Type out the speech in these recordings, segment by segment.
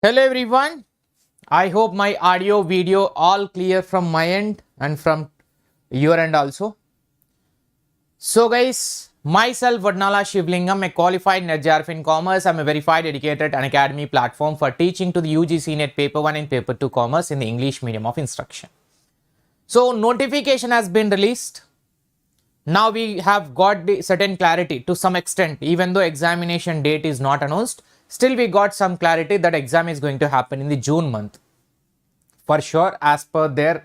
Hello everyone, I hope my audio video all clear from my end and from your end also. So guys, myself Vodnala Shivalingam, a qualified NET-JRF in Commerce. I'm a verified educator at Unacademy platform for teaching to the UGC NET Paper 1 and Paper 2 Commerce in the English medium of instruction. So notification has been released. Now we have got the certain clarity to some extent, even though examination date is not announced. Still we got some clarity that exam is going to happen in the June month for sure, as per their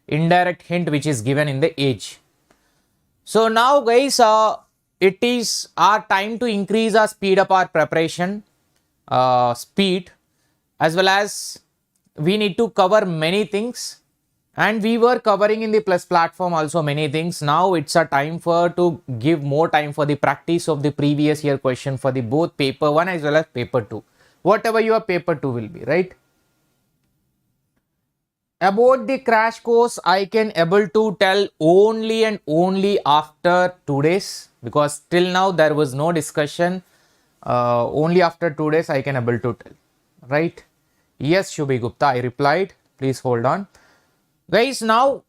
indirect hint which is given in the age. So now guys, it is our time to increase our speed up our preparation speed, as well as we need to cover many things, and we were covering in the plus platform also many things. Now it's a time for to give more time for the practice of the previous year question for the both paper 1 as well as paper 2, whatever your paper 2 will be, right? About the crash course, I can able to tell only and only after 2 days, because till now there was no discussion. Only after 2 days I can able to tell, right? Yes, Shubhi Gupta, I replied. Please hold on. Guys, now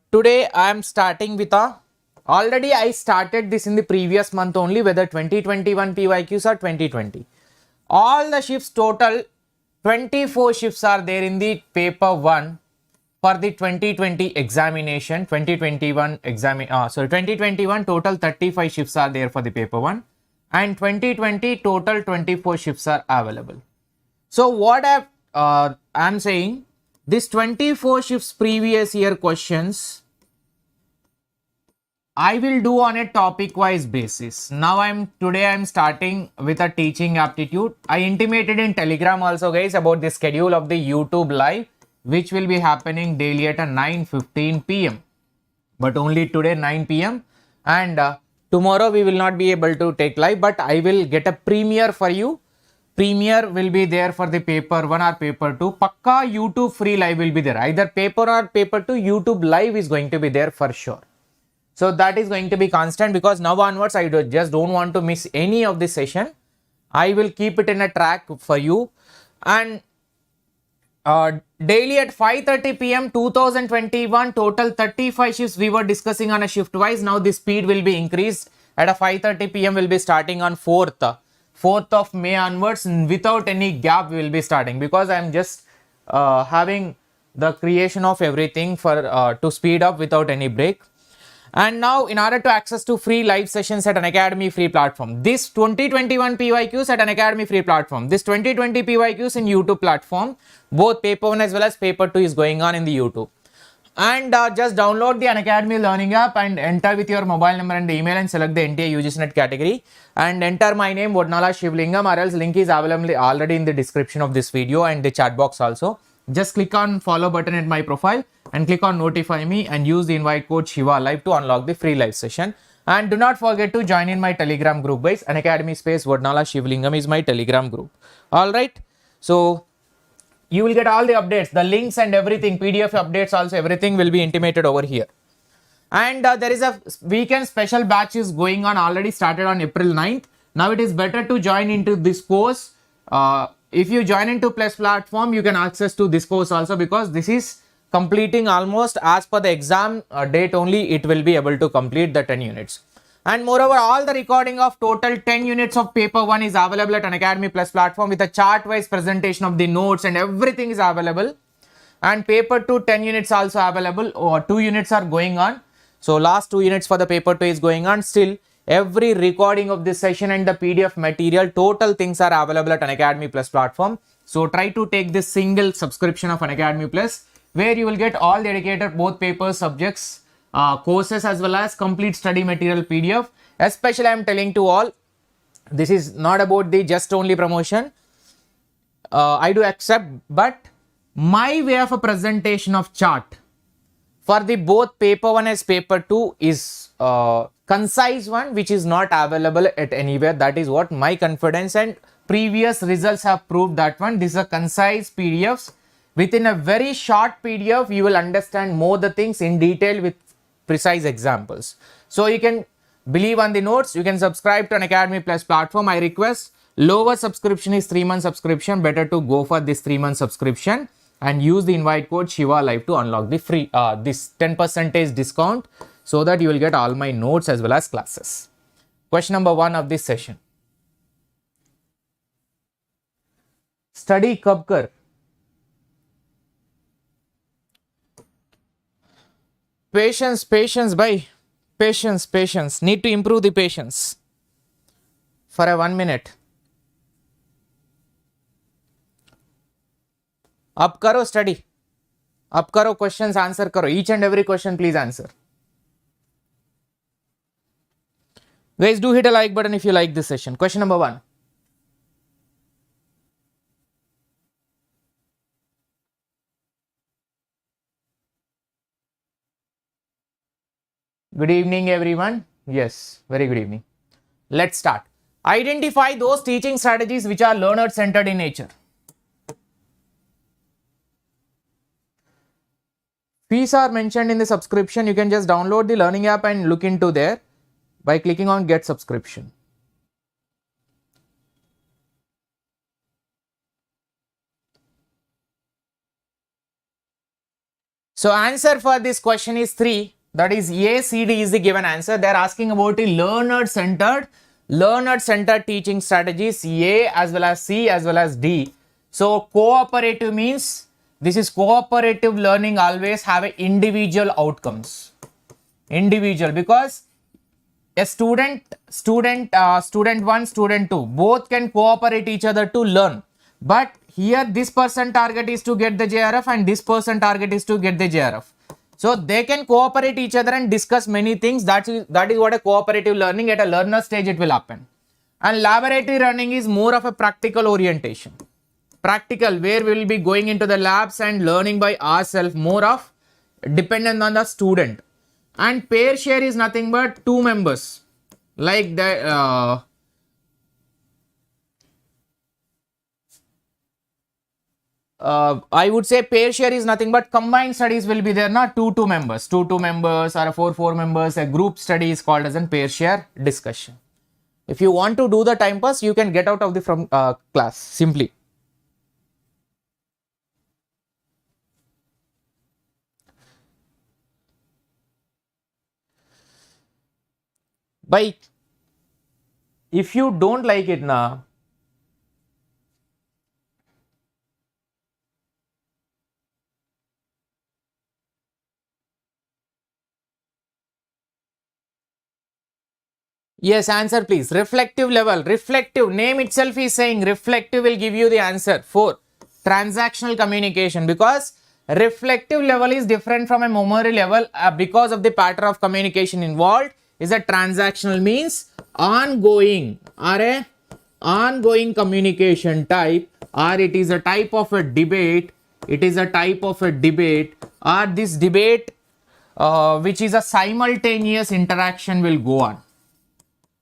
today I am starting with already I started this in the previous month only, whether 2021 PYQs or 2020. All the shifts total 24 shifts are there in the paper 1 for the 2020 examination. 2021 total 35 shifts are there for the paper 1, and 2020 total 24 shifts are available. So what I'm saying, this 24 shifts previous year questions I will do on a topic wise basis. Now today I'm starting with a teaching aptitude. I intimated in Telegram also guys about the schedule of the YouTube live, which will be happening daily at 9:15 p.m. but only today 9 p.m. and tomorrow we will not be able to take live, but I will get a premiere for you. Premiere will be there for the paper 1 or paper 2. Pakka YouTube free live will be there. Either paper or paper 2, YouTube live is going to be there for sure. So that is going to be constant, because now onwards I just don't want to miss any of this session. I will keep it in a track for you. And daily at 5:30 p.m. 2021 total 35 shifts we were discussing on a shift wise. Now the speed will be increased. At a 5:30 p.m. will be starting on 4th of May onwards, without any gap we will be starting, because I am just having the creation of everything for to speed up without any break. And now in order to access to free live sessions at Unacademy free platform, this 2021 PYQs at Unacademy free platform, this 2020 PYQs in YouTube platform, both paper 1 as well as paper 2 is going on in the YouTube. And just download the Unacademy learning app and enter with your mobile number and the email and select the NTA-UGC NET category and enter my name Vodnala Shivalingam, or else link is available already in the description of this video and the chat box also. Just click on follow button at my profile and click on notify me and use the invite code Shiva Live to unlock the free live session. And do not forget to join in my Telegram group guys. Unacademy space Vodnala Shivalingam is my Telegram group. Alright, so you will get all the updates, the links and everything, PDF updates also, everything will be intimated over here. And there is a weekend special batch is going on, already started on April 9th. Now it is better to join into this course. If you join into Plus platform, you can access to this course also, because this is completing almost as per the exam date only, it will be able to complete the 10 units. And moreover, all the recording of total 10 units of paper 1 is available at Unacademy Plus platform with a chart wise presentation of the notes and everything is available. And paper 2 10 units also available, or 2 units are going on. So last 2 units for the paper 2 is going on. Still every recording of this session and the PDF material, total things are available at Unacademy Plus platform. So try to take this single subscription of Unacademy Plus, where you will get all the Educator, both papers, subjects, courses as well as complete study material PDF. Especially I am telling to all, this is not about the just only promotion. I do accept, but my way of a presentation of chart for the both paper 1 as paper 2 is concise one, which is not available at anywhere. That is what my confidence and previous results have proved that one. This is a concise PDFs. Within a very short PDF, you will understand more the things in detail with precise examples. So you can believe on the notes, you can subscribe to Unacademy Plus platform. I request Lower subscription is 3-month subscription. Better to go for this 3-month subscription and use the invite code Shiva Live to unlock the free this 10% discount, so that you will get all my notes as well as classes. Question number 1 of this session. Study कब कर? Patience, bhai. Patience. Need to improve the patience. For a 1 minute. Up karo study. Up karo questions, answer karo. Each and every question please answer. Guys, do hit a like button if you like this session. Question number 1. Good evening everyone. Yes, very good evening. Let's start. Identify those teaching strategies which are learner centered in nature. Fees are mentioned in the subscription. You can just download the learning app and look into there by clicking on get subscription. So answer for this question is 3. That is A, C, D is the given answer. They are asking about the learner centered teaching strategies, A as well as C as well as D. So cooperative means this is cooperative learning always have a individual outcomes. Individual, because a student 1, student 2, both can cooperate each other to learn. But here this person target is to get the JRF and this person target is to get the JRF. So they can cooperate each other and discuss many things. That is what a cooperative learning at a learner stage it will happen. And laboratory learning is more of a practical orientation. Practical, where we will be going into the labs and learning by ourselves, more of dependent on the student. And pair share is nothing but 2 members. Like the I would say pair share is nothing but combined studies will be there, not 2 members. 2 members or 4 members. A group study is called as a pair share discussion. If you want to do the time pass, you can get out of the class simply. But if you don't like it now, yes, answer please. Reflective level. Reflective. Name itself is saying reflective will give you the answer. 4. Transactional communication. Because reflective level is different from a memory level because of the pattern of communication involved. Is a transactional means ongoing or a ongoing communication type, or it is a type of a debate. It is a type of a debate, or this debate which is a simultaneous interaction will go on.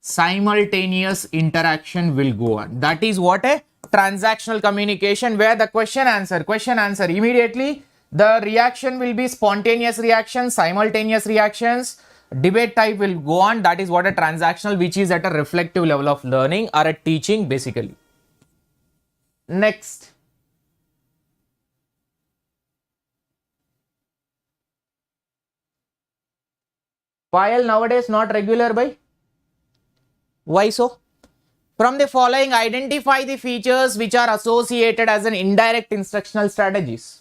Simultaneous interaction will go on. That is what a transactional communication, where the question answer immediately the reaction will be spontaneous reactions, simultaneous reactions, debate type will go on. That is what a transactional, which is at a reflective level of learning or a teaching basically. Next. Payal nowadays not regular by? Why so? From the following, identify the features which are associated as an indirect instructional strategies.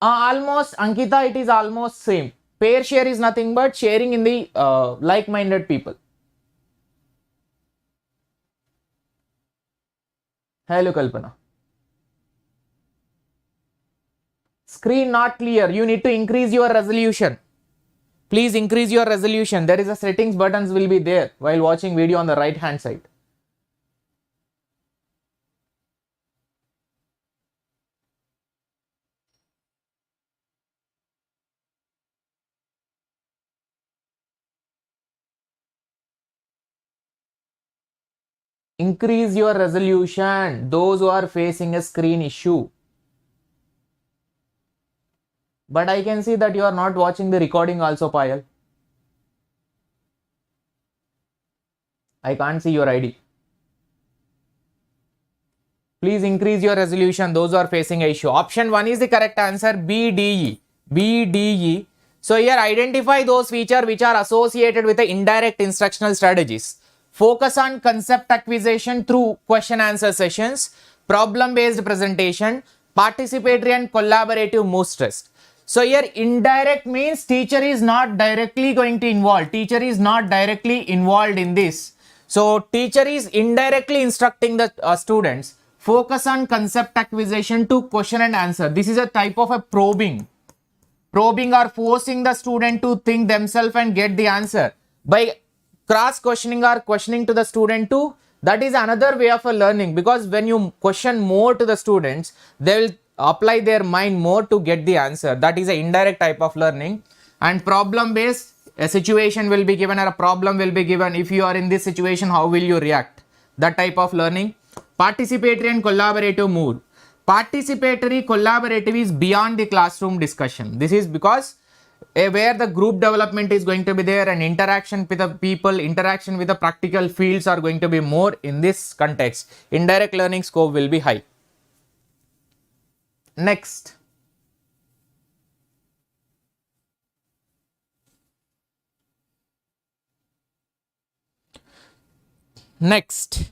Almost, Ankita, it is almost same. Pair share is nothing but sharing in the like-minded people. Hello, Kalpana. Screen not clear. You need to increase your resolution. Please increase your resolution. There is a settings buttons will be there while watching video on the right hand side. Increase your resolution. Those who are facing a screen issue. But I can see that you are not watching the recording also, Payal. I can't see your ID. Please increase your resolution, those who are facing a issue. Option 1 is the correct answer, BDE. BDE. So here identify those features which are associated with the indirect instructional strategies. Focus on concept acquisition through question answer sessions, problem based presentation, participatory and collaborative most stressed. So here indirect means teacher is not directly going to involve. Teacher is not directly involved in this. So teacher is indirectly instructing the students. Focus on concept acquisition to question and answer. This is a type of a probing. Probing or forcing the student to think themselves and get the answer. By cross questioning or questioning to the student too, that is another way of a learning, because when you question more to the students, they will apply their mind more to get the answer. That is an indirect type of learning. And problem based, a situation will be given or a problem will be given. If you are in this situation, how will you react? That type of learning. Participatory and collaborative mood. Participatory, collaborative is beyond the classroom discussion. This is because where the group development is going to be there and interaction with the people, interaction with the practical fields are going to be more in this context. Indirect learning scope will be high. Next. Next.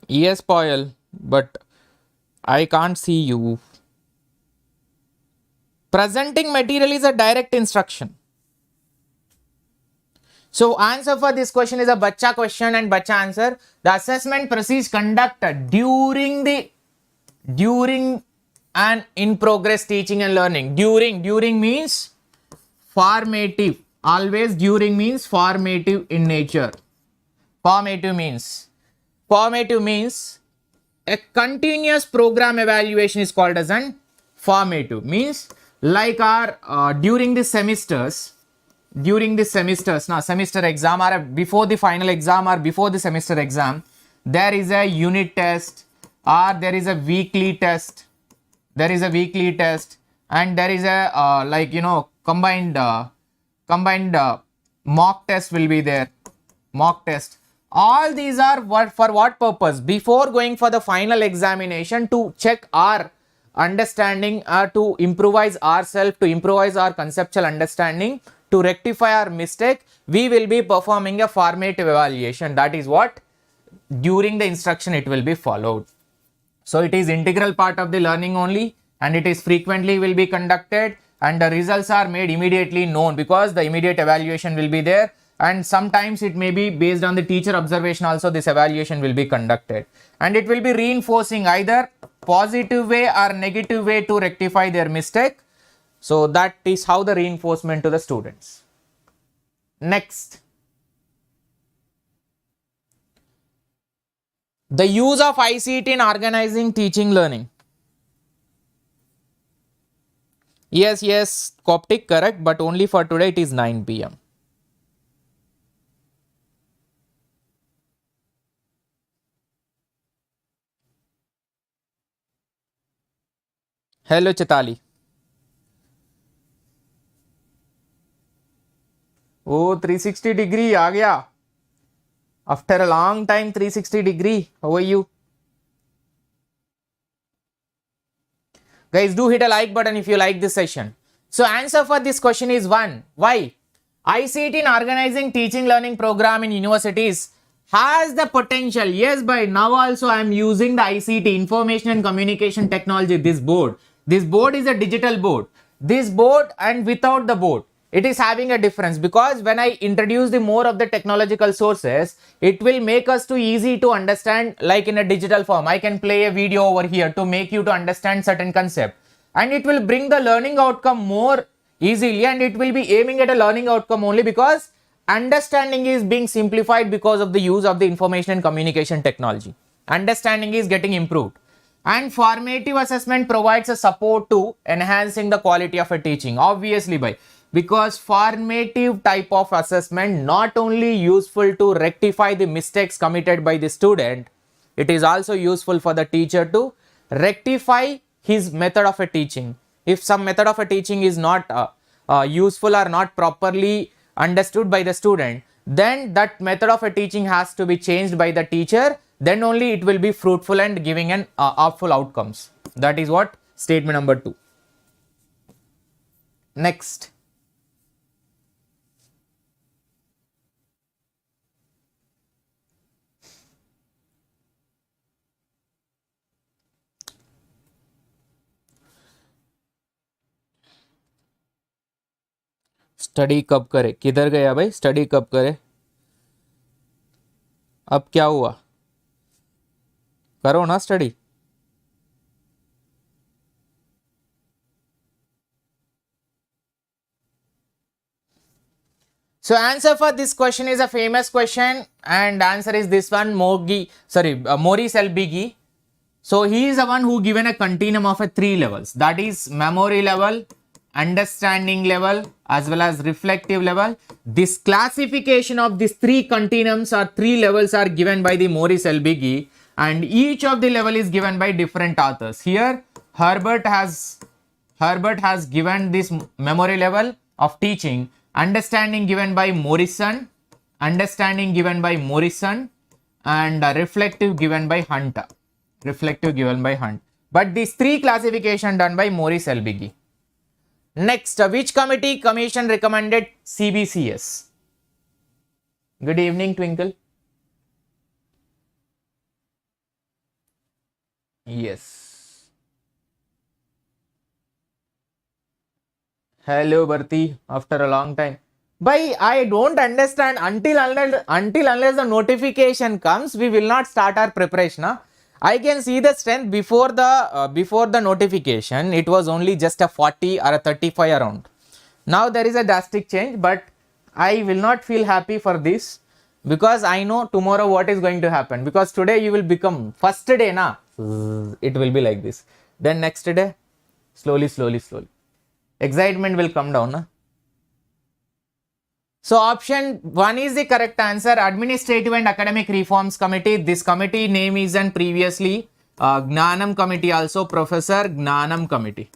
Yes, Poyal, but I can't see you. Presenting material is a direct instruction. So answer for this question is a bacha question and bacha answer. The assessment proceeds conducted during and in progress teaching and learning. During means formative. Always during means formative in nature. Formative means a continuous program evaluation is called as an formative. Means like our during the semesters, now semester exam or before the final exam or before the semester exam, there is a unit test or there is a weekly test. And there is a combined mock test will be there. Mock test. All these are for what purpose? Before going for the final examination, to check our understanding, to improvise ourselves, to improvise our conceptual understanding, to rectify our mistake, we will be performing a formative evaluation. That is what during the instruction it will be followed. So it is integral part of the learning only, and it is frequently will be conducted, and the results are made immediately known because the immediate evaluation will be there. And sometimes it may be based on the teacher observation also, this evaluation will be conducted, and it will be reinforcing either positive way or negative way to rectify their mistake. So that is how the reinforcement to the students. Next. The use of ICT in organizing teaching learning. Yes, Coptic correct, but only for today it is 9 p.m. Hello Chitali. Oh, 360 degree आ गया. After a long time, 360 degree. How are you? Guys, do hit a like button if you like this session. So answer for this question is 1. Why? ICT in organizing teaching learning program in universities has the potential. Yes, by now also I am using the ICT, information and communication technology, this board. This board is a digital board. This board and without the board, it is having a difference, because when I introduce the more of the technological sources, it will make us too easy to understand, like in a digital form. I can play a video over here to make you to understand certain concept, and it will bring the learning outcome more easily, and it will be aiming at a learning outcome only because understanding is being simplified because of the use of the information and communication technology. Understanding is getting improved. And formative assessment provides a support to enhancing the quality of a teaching. Obviously, because formative type of assessment not only useful to rectify the mistakes committed by the student, it is also useful for the teacher to rectify his method of a teaching. If some method of a teaching is not useful or not properly understood by the student, then that method of a teaching has to be changed by the teacher. Then only it will be fruitful and giving an helpful outcomes. That is what statement number 2. Next. Study कब करे, किधर गया भाई, study कब करे, अब क्या हुआ, करो ना study. So answer for this question is a famous question, and answer is this one, Maurice L. So he is the one who given a continuum of 3 levels, that is memory level, understanding level, as well as reflective level. This classification of these 3 continuums or 3 levels are given by the Maurice L. and each of the level is given by different authors. Here Herbert has given this memory level of teaching, understanding given by Morrison, and reflective given by Hunt. But these 3 classification done by Maurice L. Next, which commission recommended CBCS? Good evening, Twinkle. Yes. Hello, Bharti, after a long time. But I don't understand, until unless the notification comes, we will not start our preparation. Huh? I can see the strength before the notification. It was only just a 40 or a 35 around. Now there is a drastic change, but I will not feel happy for this, because I know tomorrow what is going to happen. Because today you will become first day, na, it will be like this. Then next day, slowly, excitement will come down. Na? So option 1 is the correct answer. Administrative and Academic Reforms Committee. This committee name is and previously Gnanam Committee, also Professor Gnanam Committee.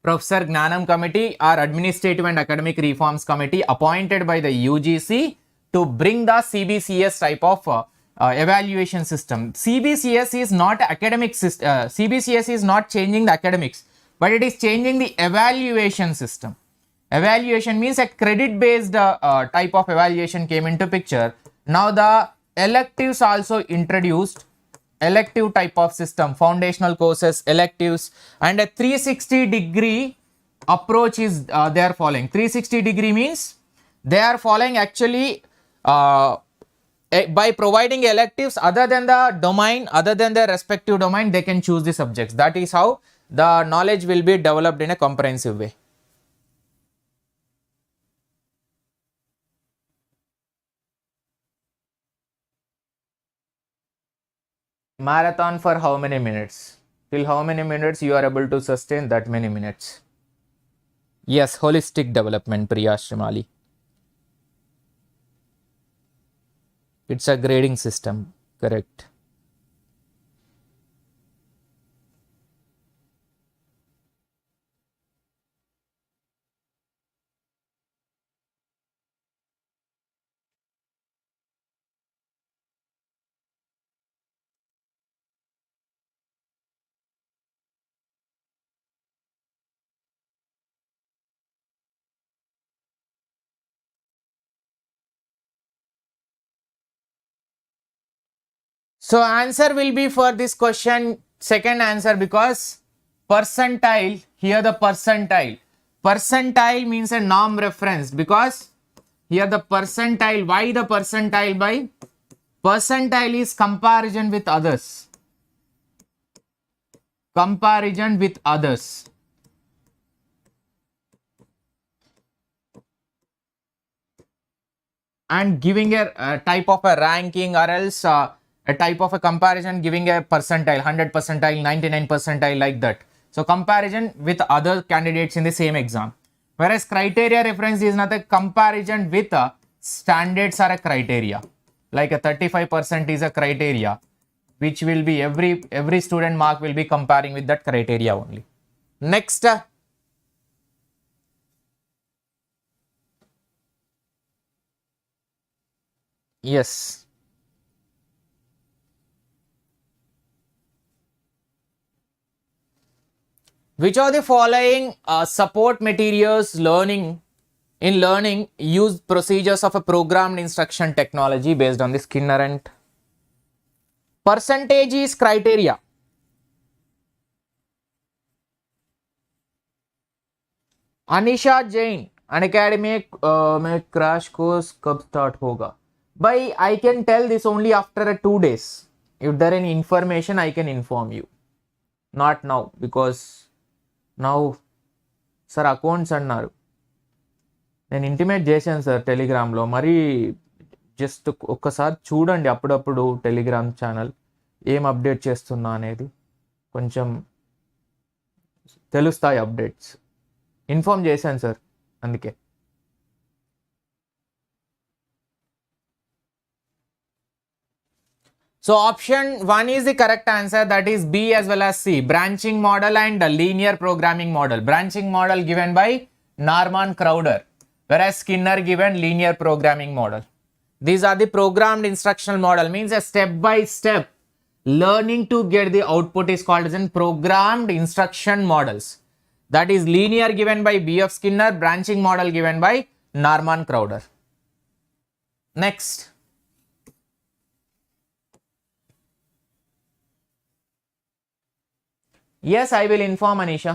Professor Gnanam Committee or Administrative and Academic Reforms Committee appointed by the UGC to bring the CBCS type of evaluation system. CBCS is not academic system. CBCS is not changing the academics, but it is changing the evaluation system. Evaluation means a credit based type of evaluation came into picture. Now the electives also introduced, elective type of system, foundational courses, electives, and a 360-degree approach is they are following. 360-degree means they are following actually by providing electives other than the domain, other than their respective domain, they can choose the subjects. That is how the knowledge will be developed in a comprehensive way. Marathon for how many minutes? Till how many minutes you are able to sustain that many minutes? Yes, holistic development, Priya Shrimali. It's a grading system, correct. So answer will be for this question, second answer, because percentile, here the percentile. Percentile means a norm reference, because here the percentile, why the percentile? By percentile is comparison with others. Comparison with others. And giving a type of a ranking, or else a type of a comparison giving a percentile, 100 percentile, 99 percentile, like that. So comparison with other candidates in the same exam. Whereas criteria reference is not a comparison with standards or a criteria. Like a 35% is a criteria, which will be every student mark will be comparing with that criteria only. Next. Yes. Which of the following support materials learning use procedures of a programmed instruction technology based on the Skinner and percentage is criteria. Anisha Jain, Unacademy में crash course कब start होगा? By I can tell this only after 2 days. If there any information, I can inform you. Not now because now sir accounts అన్నారు. నేను intimate చేశాను sir టెలిగ్రామ్లో. మరి just ఒక్కసారి చూడండి అప్పుడప్పుడు టెలిగ్రామ్ ఛానల్ ఏం అప్డేట్ చేస్తున్నా అనేది, కొంచెం తెలుస్తాయి అప్డేట్స్. ఇన్ఫార్మ్ చేశాను సార్ అందుకే. So option 1 is the correct answer, that is B as well as C, branching model and linear programming model. Branching model given by Norman Crowder, whereas Skinner given linear programming model. These are the programmed instructional model, means a step by step learning to get the output is called as in programmed instruction models. That is linear given by B.F. Skinner, branching model given by Norman Crowder. Next. Yes, I will inform Anisha.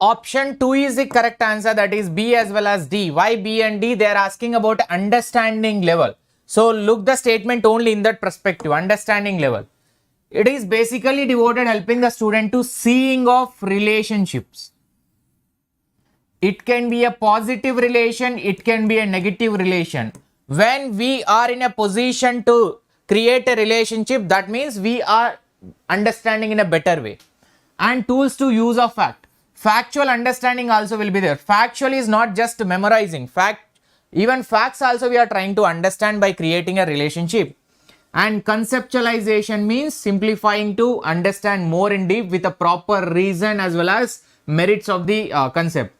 Option 2 is the correct answer, that is B as well as D. Why B and D? They are asking about understanding level. So look the statement only in that perspective, understanding level. It is basically devoted helping the student to seeing of relationships. It can be a positive relation, it can be a negative relation. When we are in a position to create a relationship, that means we are understanding in a better way. And tools to use of fact. Factual understanding also will be there. Factual is not just memorizing. Even facts also we are trying to understand by creating a relationship. And conceptualization means simplifying to understand more in deep with a proper reason as well as merits of the concept.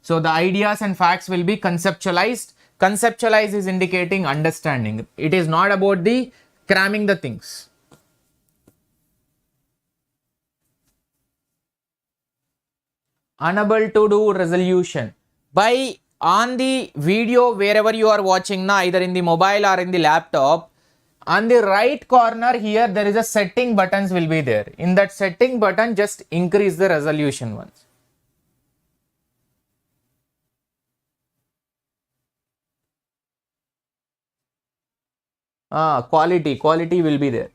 So the ideas and facts will be conceptualized. Conceptualize is indicating understanding. It is not about the cramming the things. Unable to do resolution. By on the video wherever you are watching now, either in the mobile or in the laptop, on the right corner here there is a setting buttons will be there. In that setting button, just increase the resolution once. Quality will be there.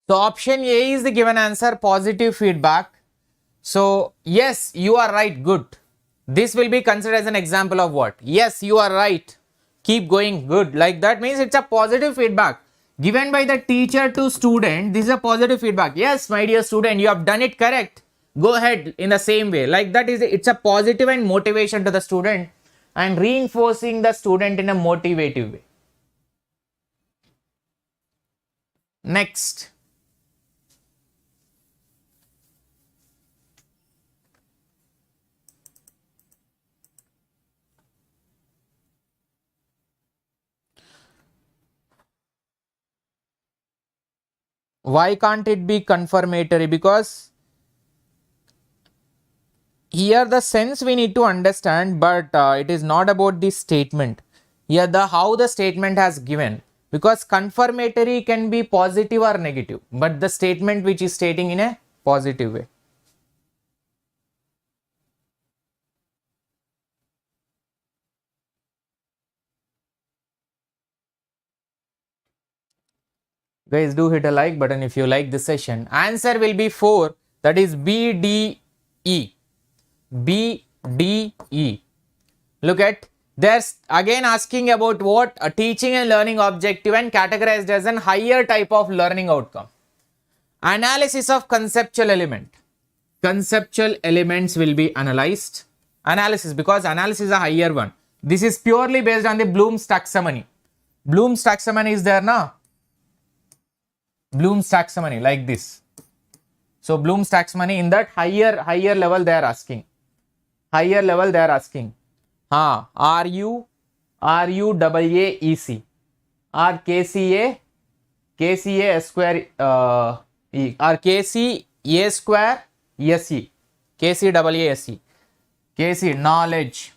So option A is the given answer, positive feedback. So yes, you are right, good. This will be considered as an example of what? Yes, you are right. Keep going, good. Like that means it's a positive feedback given by the teacher to student. This is a positive feedback. Yes, my dear student, you have done it correct. Go ahead in the same way. Like that is, it's a positive and motivation to the student and reinforcing the student in a motivative way. Next. Why can't it be confirmatory? Because here the sense we need to understand, but it is not about the statement. Here the how the statement has given, because confirmatory can be positive or negative, but the statement which is stating in a positive way. Guys, do hit a like button if you like this session. Answer will be 4, that is BDE. BDE. Look at, there's again asking about what a teaching and learning objective and categorized as an higher type of learning outcome. Analysis of conceptual element. Conceptual elements will be analyzed. Analysis, because analysis is a higher one. This is purely based on the Bloom's taxonomy. Bloom's taxonomy is there now. Bloom's taxonomy like this. So Bloom's taxonomy, in that higher level they are asking. Higher level they are asking. RUAAEC or KCA square E or KCA square SE. KCAASE. KC knowledge.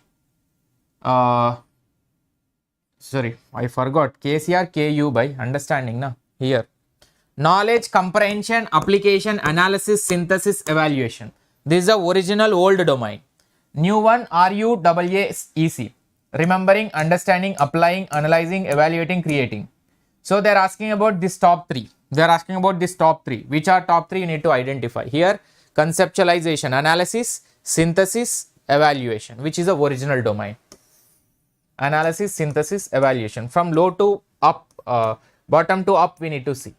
Sorry, I forgot. KC or KU by understanding na here. Knowledge, comprehension, application, analysis, synthesis, evaluation. This is the original old domain. New one, RUAAEC. Remembering, understanding, applying, analyzing, evaluating, creating. So they are asking about this top 3. They are asking about this top 3. Which are top 3 you need to identify. Here, conceptualization, analysis, synthesis, evaluation, which is the original domain. Analysis, synthesis, evaluation. From low to up, bottom to up we need to see.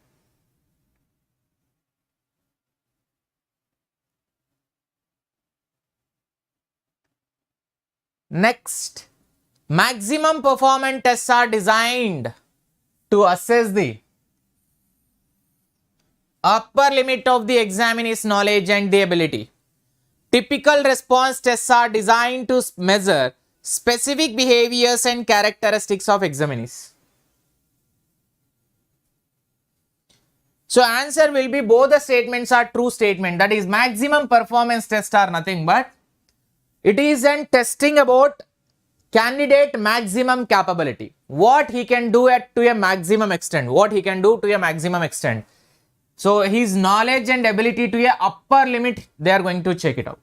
Next, maximum performance tests are designed to assess the upper limit of the examinee's knowledge and the ability. Typical response tests are designed to measure specific behaviors and characteristics of examinees. So answer will be both the statements are true statement, that is maximum performance tests are nothing but it is an testing about candidate maximum capability. What he can do to a maximum extent. What he can do to a maximum extent. So his knowledge and ability to a upper limit, they are going to check it out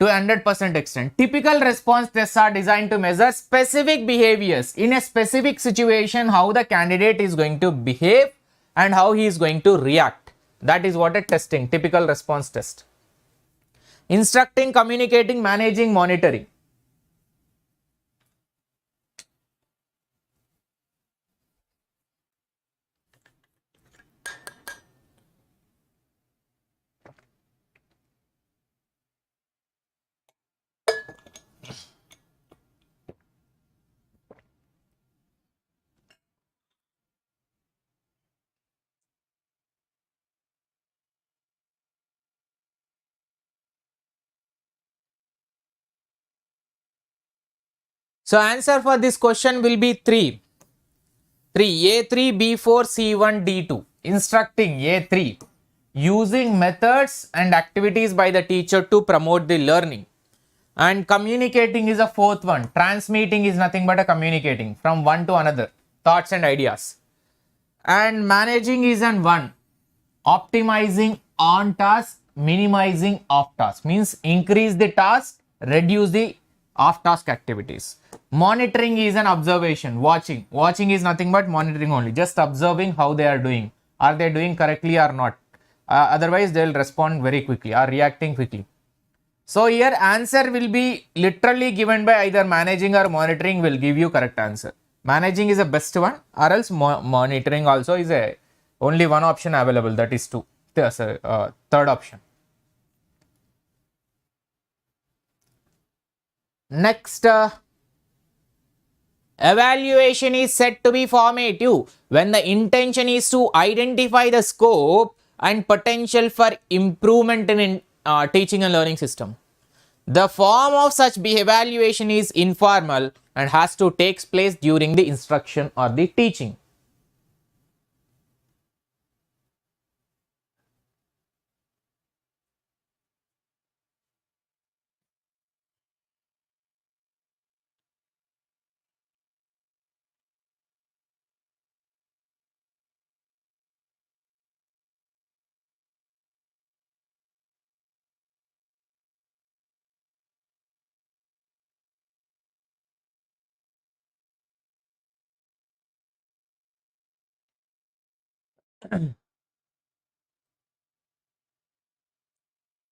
to 100% extent. Typical response tests are designed to measure specific behaviors in a specific situation, how the candidate is going to behave and how he is going to react. That is what a testing, typical response test. Instructing, communicating, managing, monitoring. So answer for this question will be 3. A3, B4, C1, D2. Instructing A3. Using methods and activities by the teacher to promote the learning. And communicating is a 4th one. Transmitting is nothing but a communicating from one to another. Thoughts and ideas. And managing is an 1. Optimizing on task, minimizing off task. Means increase the task, reduce the off task activities. Monitoring is an observation, watching. Watching is nothing but monitoring only. Just observing how they are doing. Are they doing correctly or not? Otherwise, they will respond very quickly or reacting quickly. So here answer will be literally given by either managing or monitoring will give you correct answer. Managing is the best one, or else monitoring also is only one option available, that is 2. Third option. Next, evaluation is said to be formative when the intention is to identify the scope and potential for improvement in teaching and learning system. The form of such evaluation is informal and has to take place during the instruction or the teaching.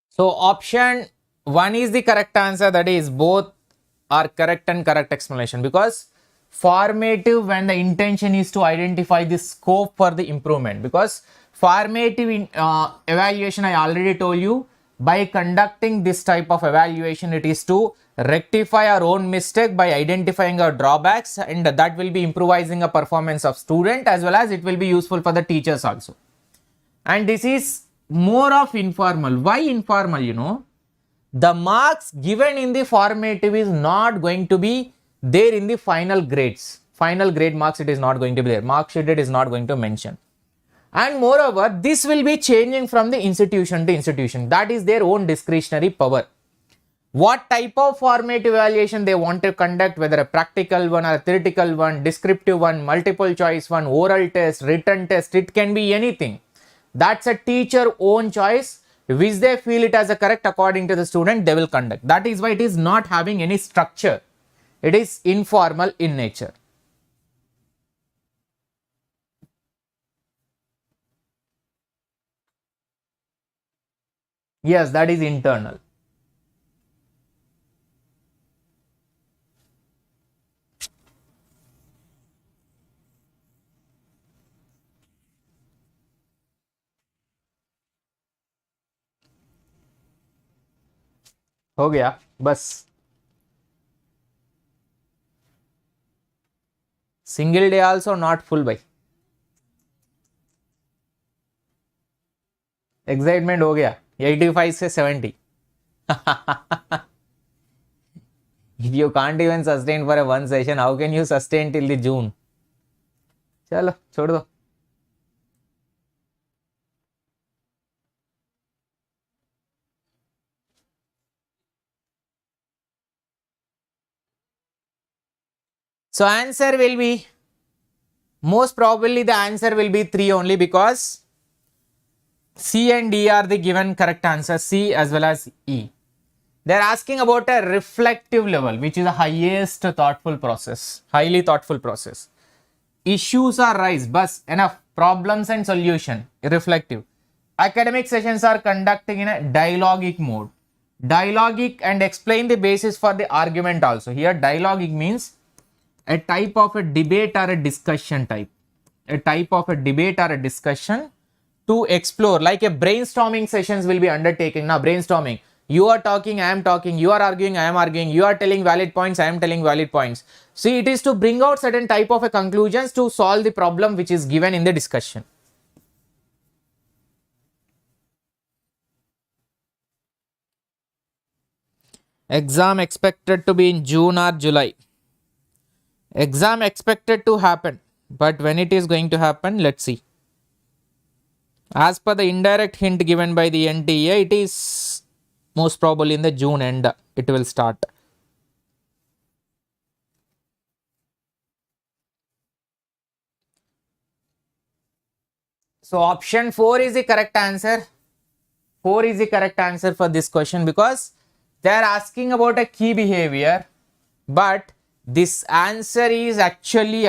So option 1 is the correct answer, that is both are correct and correct explanation, because formative when the intention is to identify the scope for the improvement, because formative evaluation, I already told you, by conducting this type of evaluation it is to rectify our own mistake by identifying our drawbacks, and that will be improvising a performance of student as well as it will be useful for the teachers also. And this is more of informal. Why informal? You know, the marks given in the formative is not going to be there in the final grades. Final grade marks, it is not going to be there. Mark sheet it is not going to mention. And moreover, this will be changing from the institution to institution. That is their own discretionary power. What type of formative evaluation they want to conduct, whether a practical one or a theoretical one, descriptive one, multiple choice one, oral test, written test, it can be anything. That's a teacher own choice, which they feel it as a correct according to the student, they will conduct. That is why it is not having any structure. It is informal in nature. Yes, that is internal. हो गया बस. Single day also not full by. Excitement हो गया 85 से 70. If you can't even sustain for a one session, how can you sustain till the June? चलो छोड़ दो. So answer will be, most probably the answer will be 3 only, because C and D are the given correct answer, C as well as E. They are asking about a reflective level, which is the highest thoughtful process, highly thoughtful process. Issues are raised, bus enough, problems and solution, reflective. Academic sessions are conducting in a dialogic mode. Dialogic and explain the basis for the argument also. Here dialogic means a type of a debate or a discussion type. A type of a debate or a discussion to explore, like a brainstorming sessions will be undertaken. Now brainstorming, you are talking, I am talking, you are arguing, I am arguing, you are telling valid points, I am telling valid points. See, it is to bring out certain type of a conclusions to solve the problem which is given in the discussion. Exam expected to be in June or July. Exam expected to happen, but when it is going to happen, let's see. As per the indirect hint given by the NTA, it is most probably in the June end, it will start. So option 4 is the correct answer. 4 is the correct answer for this question, because they are asking about a key behavior, but this answer is actually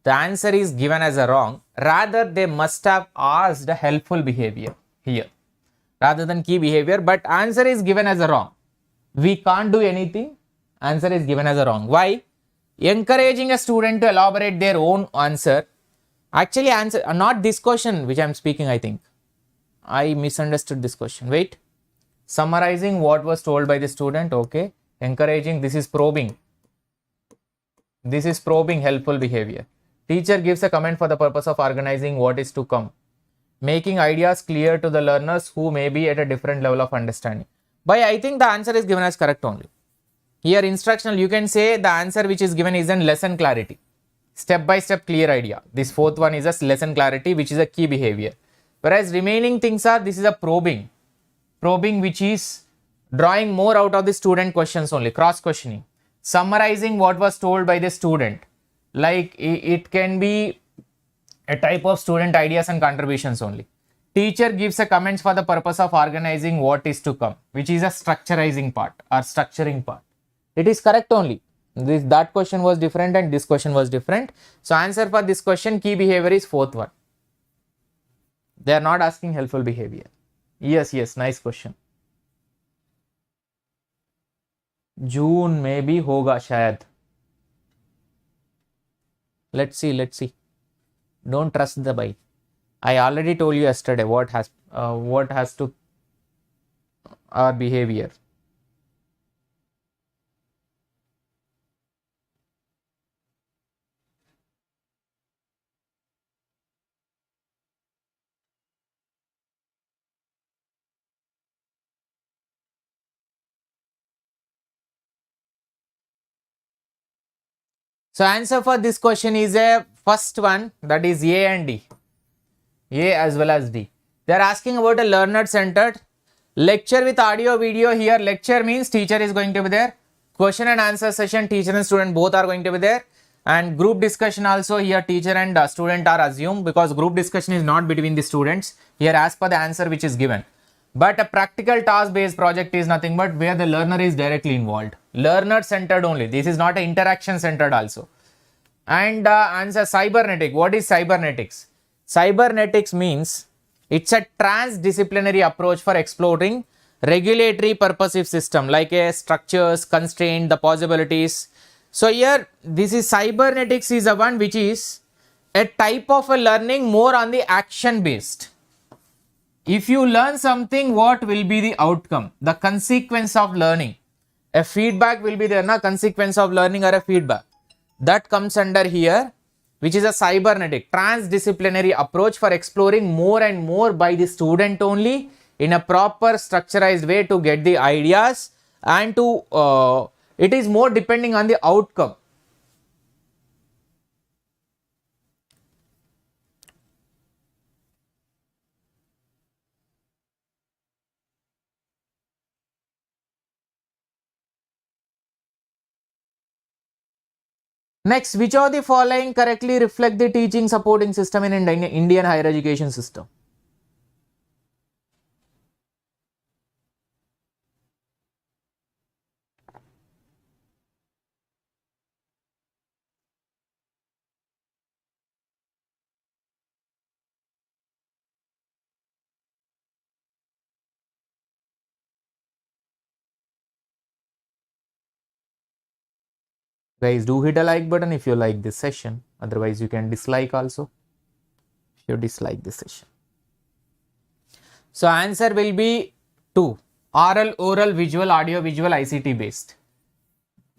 the answer is given as a wrong. Rather, they must have asked a helpful behavior here rather than key behavior, but answer is given as a wrong. We can't do anything. Answer is given as a wrong. Why? Encouraging a student to elaborate their own answer. Actually, answer not this question which I am speaking. I think I misunderstood this question. Wait. Summarizing what was told by the student. Okay. Encouraging, this is probing. This is probing helpful behavior. Teacher gives a comment for the purpose of organizing what is to come. Making ideas clear to the learners who may be at a different level of understanding. But I think the answer is given as correct only. Here instructional, you can say the answer which is given is in lesson clarity. Step by step clear idea. This fourth one is a lesson clarity, which is a key behavior. Whereas remaining things are, this is a probing. Probing, which is drawing more out of the student questions only, cross questioning. Summarizing what was told by the student, like it can be a type of student ideas and contributions only. Teacher gives a comments for the purpose of organizing what is to come, which is a structurizing part or structuring part. It is correct only. That question was different and this question was different. So answer for this question, key behavior is fourth one. They are not asking helpful behavior. Yes, yes, nice question. जून में भी होगा शायद. Let's see. Don't trust the buy. I already told you yesterday what has to our behavior. So answer for this question is a first one, that is A and D. A as well as D. They are asking about a learner centered lecture with audio video. Here lecture means teacher is going to be there. Question and answer session, teacher and student both are going to be there. And group discussion also, here teacher and student are assumed, because group discussion is not between the students here as per the answer which is given. But a practical task based project is nothing but where the learner is directly involved. Learner centered only. This is not an interaction centered also. And answer cybernetic. What is cybernetics? Cybernetics means it's a transdisciplinary approach for exploring regulatory purposive system like structures, constraint, the possibilities. So here this is cybernetics is a one which is a type of a learning more on the action based. If you learn something, what will be the outcome? The consequence of learning. A feedback will be there, na? Consequence of learning or a feedback. That comes under here, which is a cybernetic transdisciplinary approach for exploring more and more by the student only in a proper structurized way to get the ideas, and to it is more depending on the outcome. Next, which of the following correctly reflect the teaching supporting system in Indian higher education system? Guys, do hit a like button if you like this session. Otherwise, you can dislike also if you dislike this session. So answer will be 2. Oral, oral, visual, audio, visual, ICT based.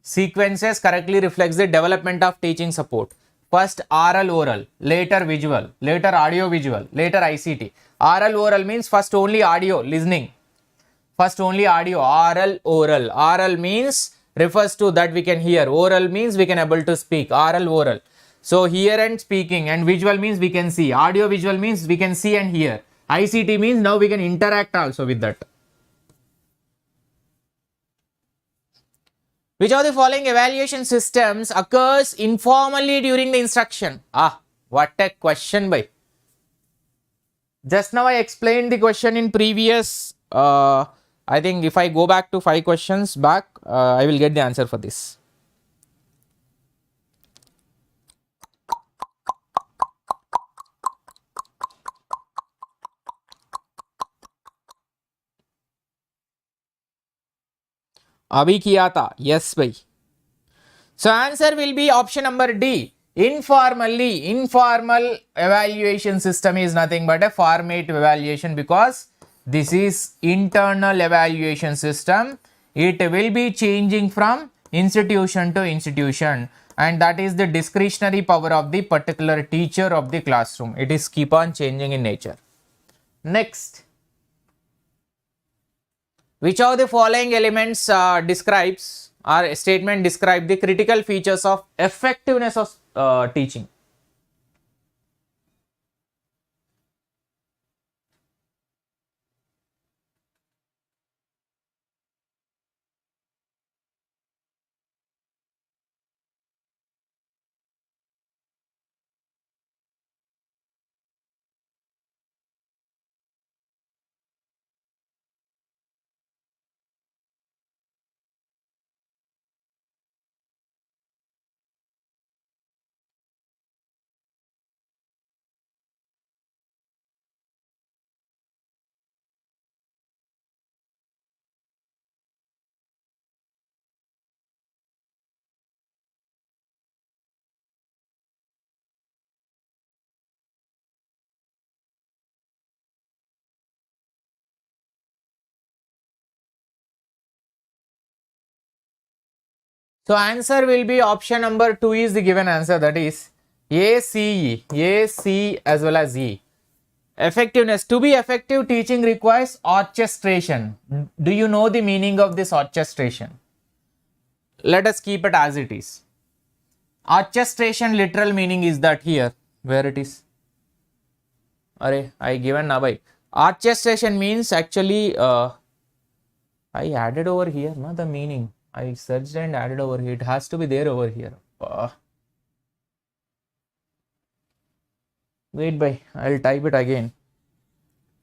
Sequences correctly reflects the development of teaching support. First oral, oral, later visual, later audio, visual, later ICT. Oral, oral means first only audio, listening. First only audio, oral, oral. Oral means refers to that we can hear. Oral means we can able to speak. Oral, oral. So hear and speaking, and visual means we can see. Audio, visual means we can see and hear. ICT means now we can interact also with that. Which of the following evaluation systems occurs informally during the instruction? What a question, bhai. Just now I explained the question in previous, I think if I go back to 5 questions back, I will get the answer for this. Abhi kiya tha. Yes, bhai. So answer will be option number D. Informally, informal evaluation system is nothing but a formative evaluation, because this is internal evaluation system. It will be changing from institution to institution, and that is the discretionary power of the particular teacher of the classroom. It is keep on changing in nature. Next. Which of the following elements describes or statement describe the critical features of effectiveness of teaching? So answer will be option number 2 is the given answer, that is A, C, E. A, C as well as E. Effectiveness. To be effective, teaching requires orchestration. Do you know the meaning of this orchestration? Let us keep it as it is. Orchestration literal meaning is that here, where it is. Array, I given na bhai. Orchestration means actually, I added over here, na the meaning. I searched and added over here. It has to be there over here. Wait, bhai, I'll type it again.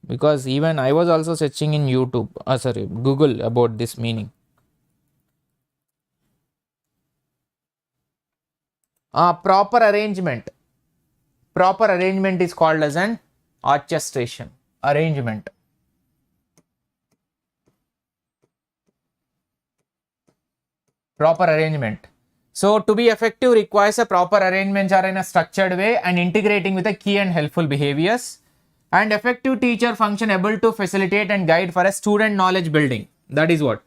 Because even I was also searching in YouTube, Google about this meaning. Proper arrangement. Proper arrangement is called as an orchestration. Arrangement. Proper arrangement. So to be effective requires a proper arrangement or in a structured way and integrating with a key and helpful behaviors. And effective teacher function able to facilitate and guide for a student knowledge building. That is what.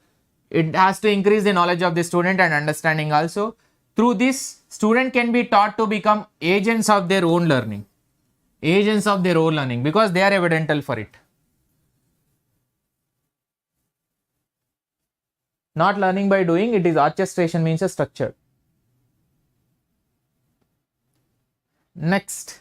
It has to increase the knowledge of the student and understanding also. Through this, student can be taught to become agents of their own learning. Agents of their own learning because they are evidential for it. Not learning by doing, it is orchestration means a structure. Next.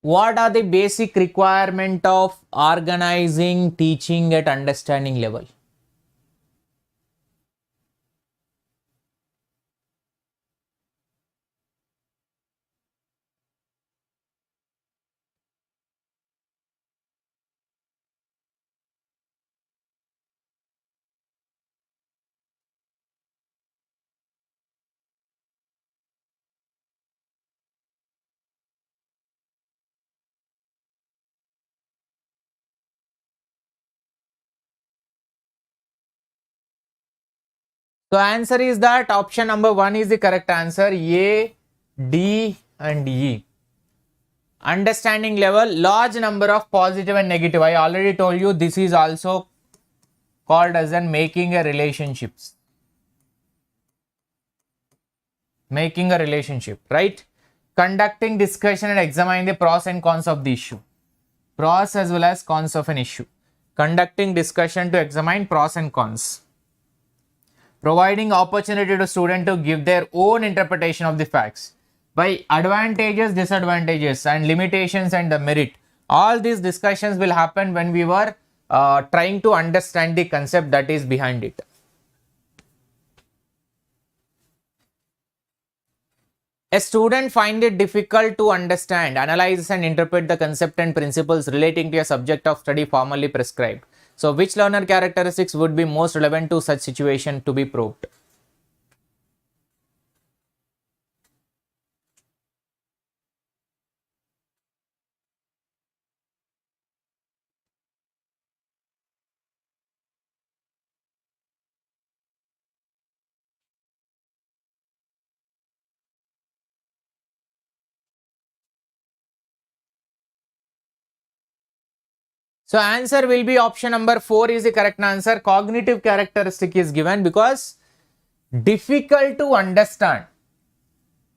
What are the basic requirement of organizing teaching at understanding level? So answer is that option number 1 is the correct answer. A, D and E. Understanding level, large number of positive and negative. I already told you this is also called as an making a relationships. Making a relationship, right? Conducting discussion and examining the pros and cons of the issue. Pros as well as cons of an issue. Conducting discussion to examine pros and cons. Providing opportunity to student to give their own interpretation of the facts by advantages, disadvantages and limitations and the merit. All these discussions will happen when we were trying to understand the concept that is behind it. A student finds it difficult to understand, analyze and interpret the concept and principles relating to a subject of study formally prescribed. So which learner characteristics would be most relevant to such situation to be probed? So answer will be option number 4 is the correct answer. Cognitive characteristic is given because difficult to understand.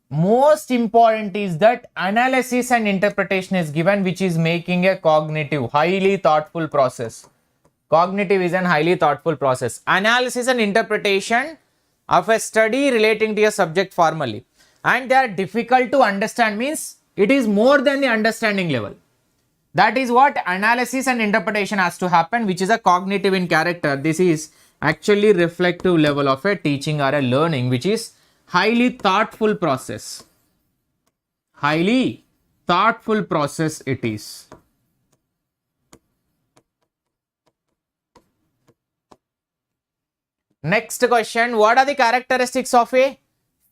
Most important is that analysis and interpretation is given, which is making a cognitive, highly thoughtful process. Cognitive is an highly thoughtful process. Analysis and interpretation of a study relating to a subject formally. And they are difficult to understand means it is more than the understanding level. That is what analysis and interpretation has to happen, which is a cognitive in character. This is actually reflective level of a teaching or a learning, which is highly thoughtful process. Highly thoughtful process it is. Next question, what are the characteristics of a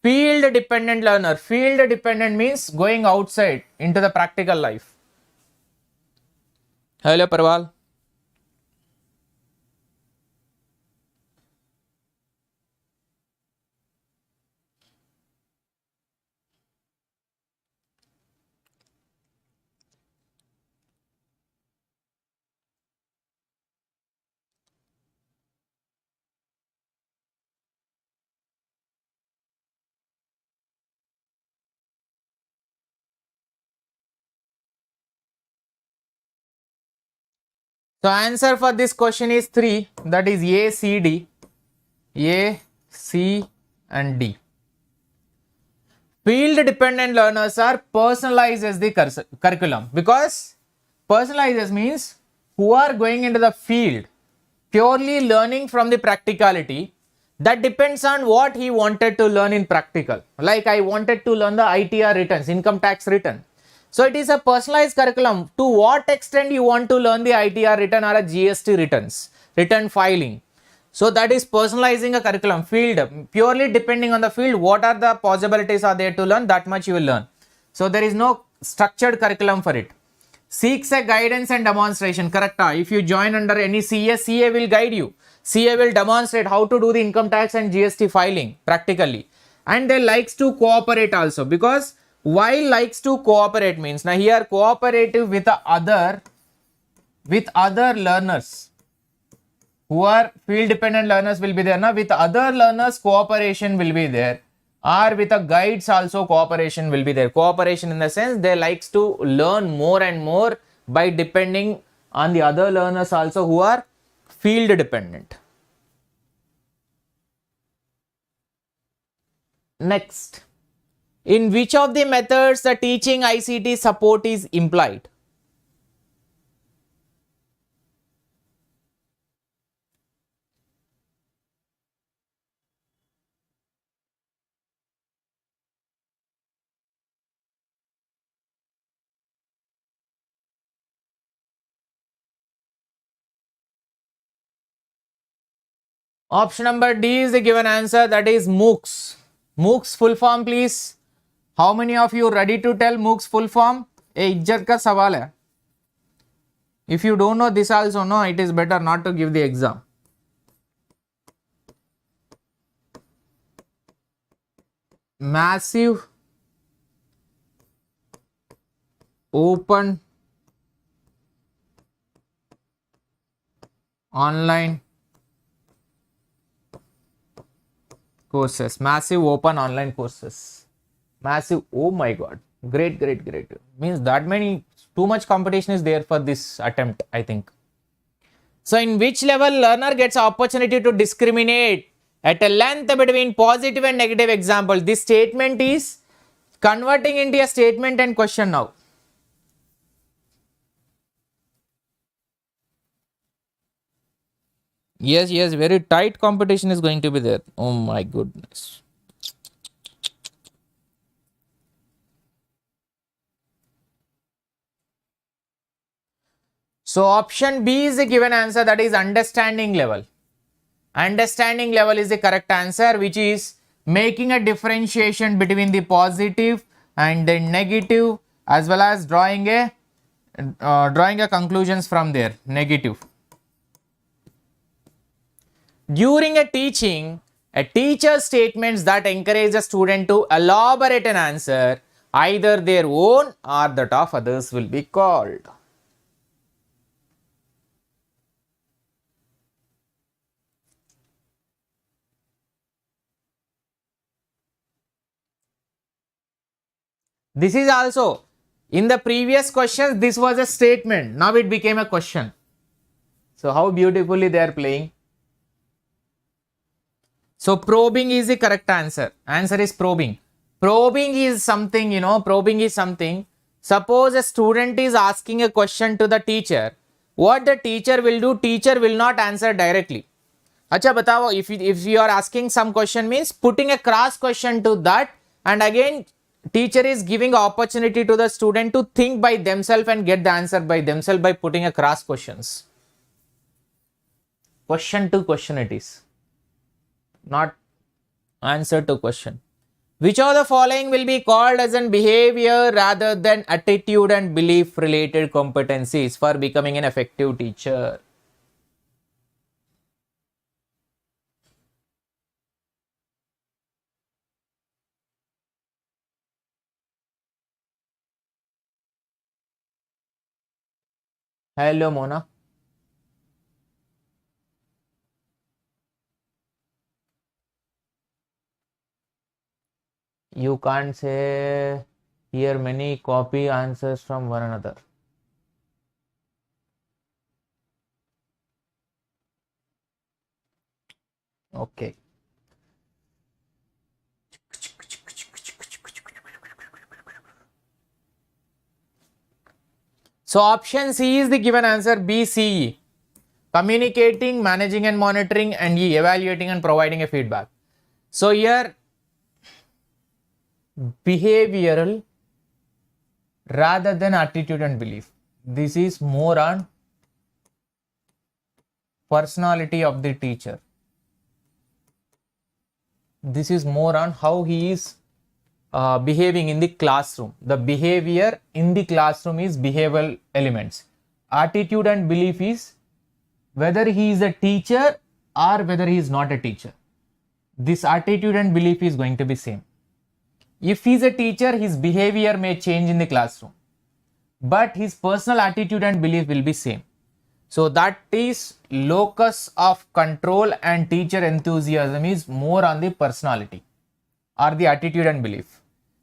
field dependent learner? Field dependent means going outside into the practical life. Hello, Parval. So answer for this question is 3, that is A, C, D. A, C and D. Field dependent learners are personalized as the curriculum, because personalized means who are going into the field purely learning from the practicality. That depends on what he wanted to learn in practical. Like I wanted to learn the ITR returns, income tax return. So it is a personalized curriculum. To what extent you want to learn the ITR return or a GST returns, return filing. So that is personalizing a curriculum. Field, purely depending on the field, what are the possibilities are there to learn, that much you will learn. So there is no structured curriculum for it. Seeks a guidance and demonstration. Correct. If you join under any CA, CA will guide you. CA will demonstrate how to do the income tax and GST filing practically. And they likes to cooperate also, because while likes to cooperate means, now here cooperative with the other learners who are field dependent learners will be there. Now with other learners cooperation will be there, or with the guides also cooperation will be there. Cooperation in the sense they likes to learn more and more by depending on the other learners also who are field dependent. Next, in which of the methods the teaching ICT support is implied? Option number D is the given answer, that is MOOCs. MOOCs full form please. How many of you ready to tell MOOCs full form? इज्जत का सवाल है. If you don't know this also, no, it is better not to give the exam. Massive open online courses. Massive open online courses. Massive, oh my god, great. Means that many, too much competition is there for this attempt, I think. So in which level learner gets opportunity to discriminate at a length between positive and negative example? This statement is converting into a statement and question now. Yes, very tight competition is going to be there. Oh my goodness. So option B is the given answer, that is understanding level. Understanding level is the correct answer, which is making a differentiation between the positive and the negative, as well as drawing a conclusions from there, negative. During a teaching, a teacher's statements that encourage a student to elaborate an answer, either their own or that of others, will be called. This is also, in the previous questions, this was a statement. Now it became a question. So how beautifully they are playing. So probing is the correct answer. Answer is probing. Probing is something, probing is something. Suppose a student is asking a question to the teacher. What the teacher will do, teacher will not answer directly. Acha batao, if you are asking some question, means putting a cross question to that, and again teacher is giving opportunity to the student to think by themselves and get the answer by themselves by putting a cross questions. Question to question it is, not answer to question. Which of the following will be called as an behavior rather than attitude and belief related competencies for becoming an effective teacher? Hello Mona. You can't say here many copy answers from one another. Okay. So option C is the given answer. B, C, E. Communicating, managing and monitoring, and E, evaluating and providing a feedback. So here, behavioral rather than attitude and belief. This is more on personality of the teacher. This is more on how he is behaving in the classroom. The behavior in the classroom is behavioral elements. Attitude and belief is whether he is a teacher or whether he is not a teacher. This attitude and belief is going to be same. If he is a teacher, his behavior may change in the classroom, but his personal attitude and belief will be same. So that is locus of control, and teacher enthusiasm is more on the personality or the attitude and belief.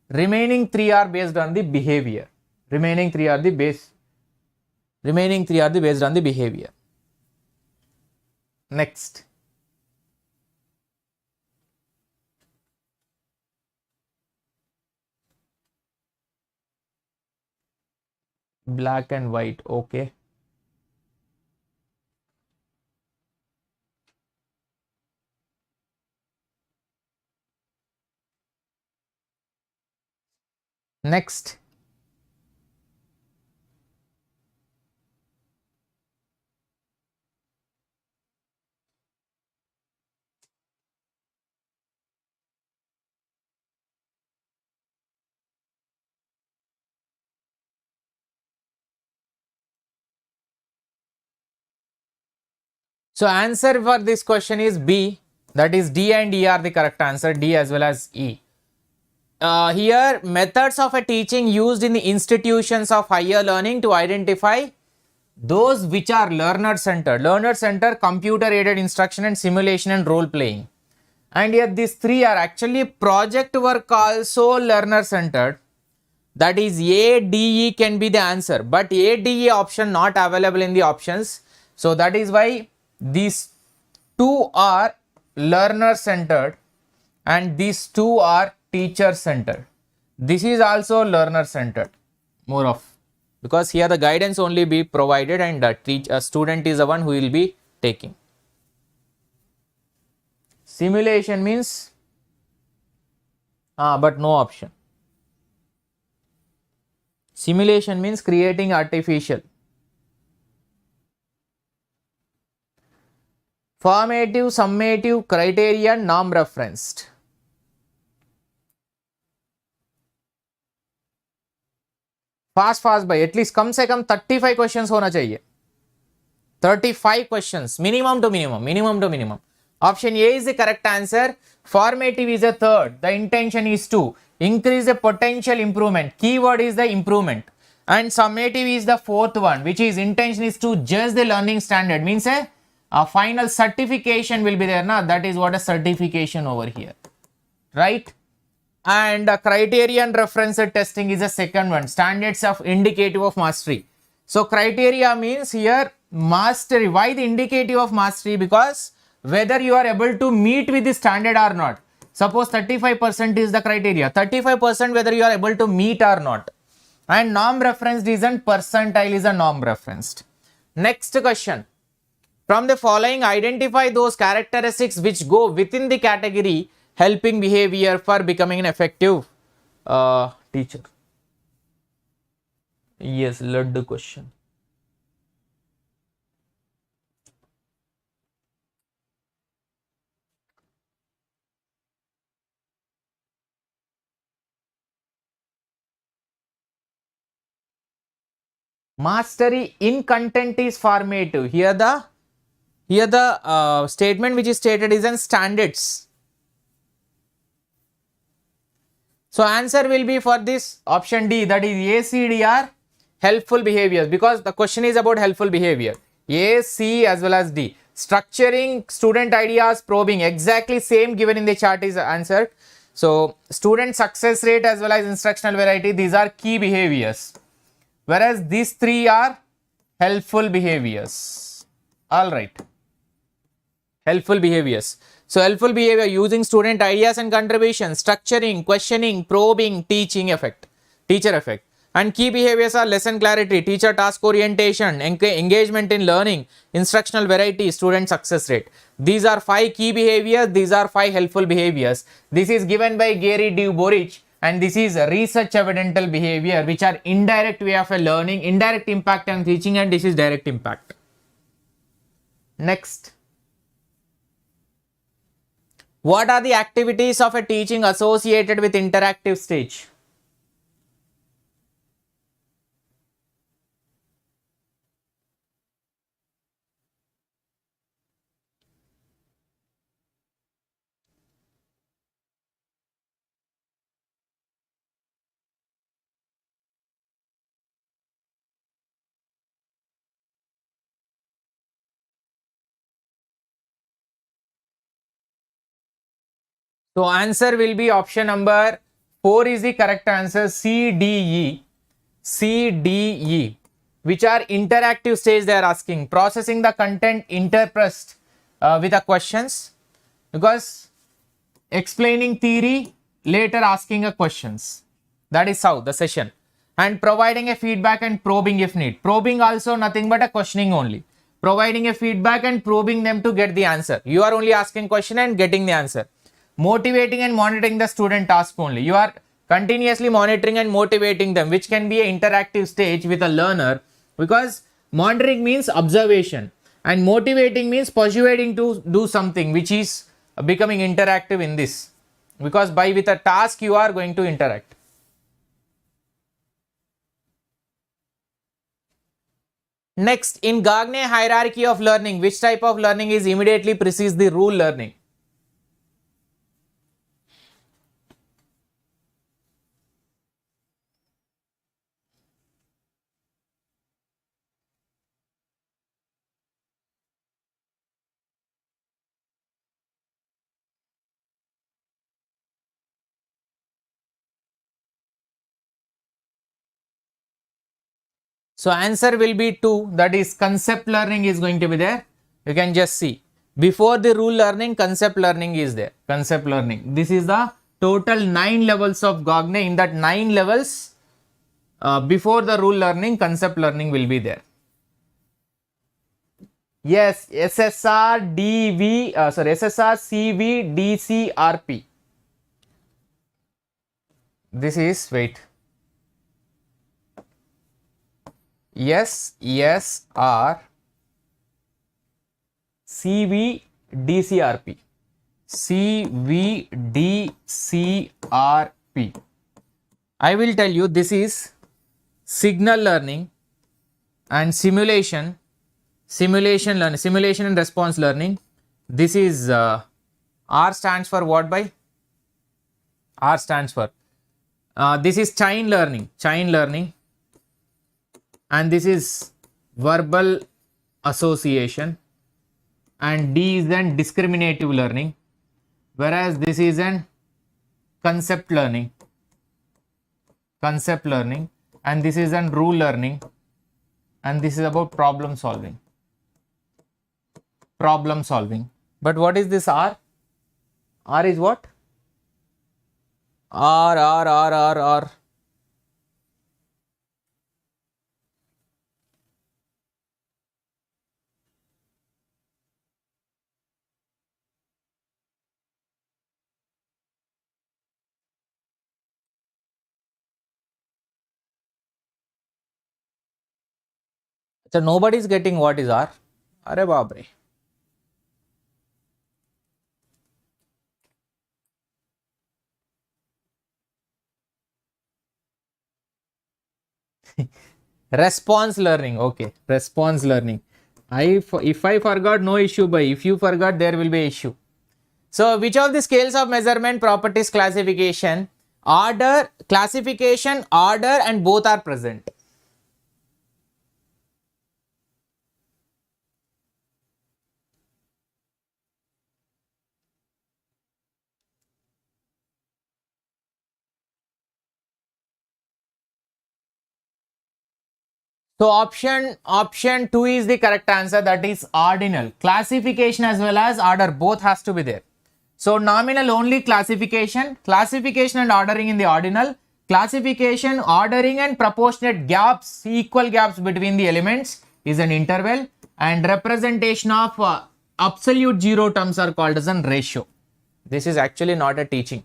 Remaining three are based on the behavior. Remaining three are based on the behavior. Next. Black and white, okay. Next. So answer for this question is B, that is D and E are the correct answer, D as well as E. Here, methods of a teaching used in the institutions of higher learning to identify those which are learner centered. Learner centered, computer aided instruction and simulation and role playing. And yet these three are actually project work also learner centered. That is ADE can be the answer, but ADE option not available in the options. So that is why these two are learner centered and these two are teacher centered. This is also learner centered, more of, because here the guidance only be provided and a student is the one who will be taking. Simulation means but no option. Simulation means creating artificial. Formative, summative, criterion, norm referenced. Fast भाई, at least कम से कम 35 questions होना चाहिए. 35 questions minimum to minimum. Option A is the correct answer. Formative is a third. The intention is to increase the potential improvement. Keyword is the improvement. And summative is the fourth one, which is intention is to judge the learning standard. Means a final certification will be there. Now that is what a certification over here, right? And criterion reference testing is the second one. Standards of indicative of mastery. So criteria means here mastery. Why the indicative of mastery? Because whether you are able to meet with the standard or not. Suppose 35% is the criteria. 35% whether you are able to meet or not. And norm referenced is and percentile is a norm referenced. Next question. From the following, identify those characteristics which go within the category helping behavior for becoming an effective teacher. Yes, let the question. Mastery in content is formative. Here the statement which is stated is in standards. So answer will be for this option D, that is ACDR, helpful behaviors, because the question is about helpful behavior. A, C as well as D. Structuring, student ideas, probing, exactly same given in the chart is answered. So student success rate as well as instructional variety, these are key behaviors. Whereas these three are helpful behaviors. All right. Helpful behaviors. So helpful behavior, using student ideas and contributions, structuring, questioning, probing, teaching effect, teacher effect. And key behaviors are lesson clarity, teacher task orientation, engagement in learning, instructional variety, student success rate. These are 5 key behaviors. These are 5 helpful behaviors. This is given by Gary Duborich, and this is research evidential behavior, which are indirect way of a learning, indirect impact on teaching, and this is direct impact. Next. What are the activities of a teaching associated with interactive stage? So answer will be option number 4 is the correct answer, C, D, E. C, D, E, which are interactive stage. They are asking processing the content interpressed with the questions, because explaining theory, later asking a questions. That is how the session. And providing a feedback and probing if need. Probing also nothing but a questioning only. Providing a feedback and probing them to get the answer. You are only asking question and getting the answer. Motivating and monitoring the student task only. You are continuously monitoring and motivating them, which can be an interactive stage with a learner, because monitoring means observation and motivating means persuading to do something, which is becoming interactive in this, because by with a task you are going to interact. Next, in Gagne hierarchy of learning, which type of learning is immediately precedes the rule learning? So answer will be 2, that is concept learning is going to be there. You can just see before the rule learning, concept learning is there. Concept learning. This is the total 9 levels of Gagne. In that 9 levels, before the rule learning, concept learning will be there. Yes, SSR, SSR, CV, DC, RP. This is, wait. Yes, R, CV, DCRP. CV, DCRP. I will tell you, this is signal learning and simulation learning, simulation and response learning. This is R stands for what by? R stands for. This is chain learning. And this is verbal association, and D is an discriminative learning, whereas this is an concept learning, and this is an rule learning, and this is about problem solving. But what is this R? R is what? R. So nobody is getting what is R. Arre babre. Response learning. Okay, response learning. If I forgot, no issue, but if you forgot, there will be issue. So which of the scales of measurement, properties, classification, order, and both are present? So option 2 is the correct answer, that is ordinal. Classification as well as order both has to be there. So nominal only classification, classification and ordering in the ordinal, classification, ordering and proportionate gaps, equal gaps between the elements is an interval, and representation of absolute zero terms are called as an ratio. This is actually not a teaching.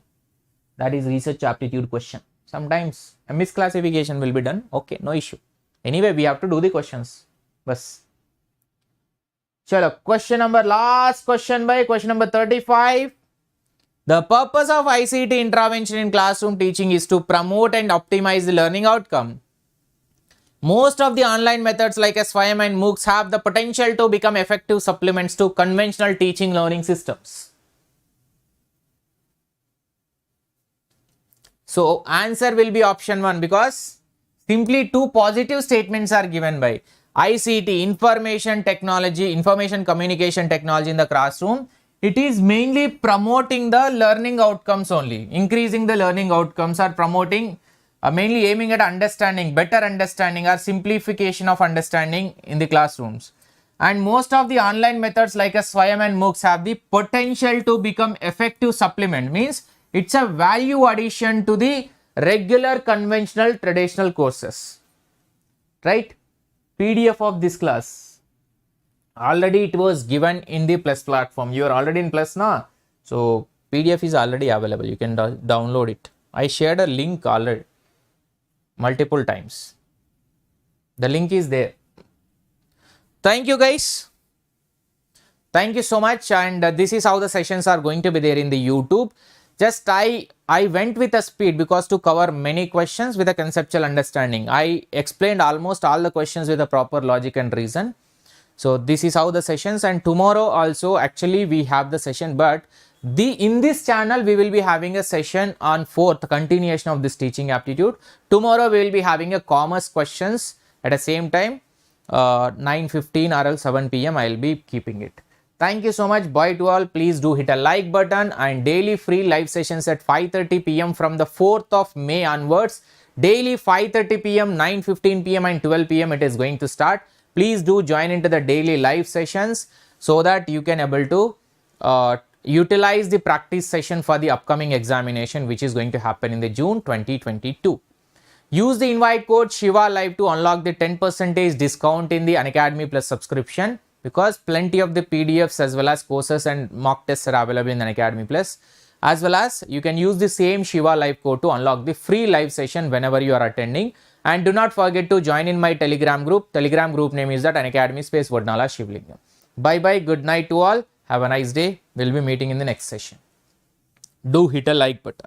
That is research aptitude question. Sometimes a misclassification will be done. Okay, no issue. Anyway, we have to do the questions. Bas. Chalo, last question by question number 35. The purpose of ICT intervention in classroom teaching is to promote and optimize the learning outcome. Most of the online methods like SYM and MOOCs have the potential to become effective supplements to conventional teaching learning systems. So answer will be option 1 because simply 2 positive statements are given by ICT, information technology, information communication technology in the classroom. It is mainly promoting the learning outcomes only, increasing the learning outcomes, or promoting, mainly aiming at understanding, better understanding or simplification of understanding in the classrooms. And most of the online methods like SYM and MOOCs have the potential to become effective supplement, means it's a value addition to the regular conventional traditional courses, right? PDF of this class. Already it was given in the Plus platform. You are already in Plus now. So PDF is already available. You can download it. I shared a link already multiple times. The link is there. Thank you guys. Thank you so much. And this is how the sessions are going to be there in the YouTube. Just I went with a speed because to cover many questions with a conceptual understanding. I explained almost all the questions with a proper logic and reason. So this is how the sessions, and tomorrow also actually we have the session, but in this channel we will be having a session on 4th continuation of this teaching aptitude. Tomorrow we will be having a commerce questions at the same time 9:15 or else 7 p.m. I will be keeping it. Thank you so much. Bye to all. Please do hit a like button, and daily free live sessions at 5:30 p.m. from the 4th of May onwards. Daily 5:30 p.m., 9:15 p.m. and 12 p.m. it is going to start. Please do join into the daily live sessions so that you can able to utilize the practice session for the upcoming examination which is going to happen in the June 2022. Use the invite code SHIVALIVE to unlock the 10% discount in the Unacademy Plus subscription, because plenty of the PDFs as well as courses and mock tests are available in Unacademy Plus. As well as you can use the same SHIVALIVE code to unlock the free live session whenever you are attending. And do not forget to join in my Telegram group. Telegram group name is that Unacademy Vodnala Shivalingam. Bye bye. Good night to all. Have a nice day. We'll be meeting in the next session. Do hit a like button.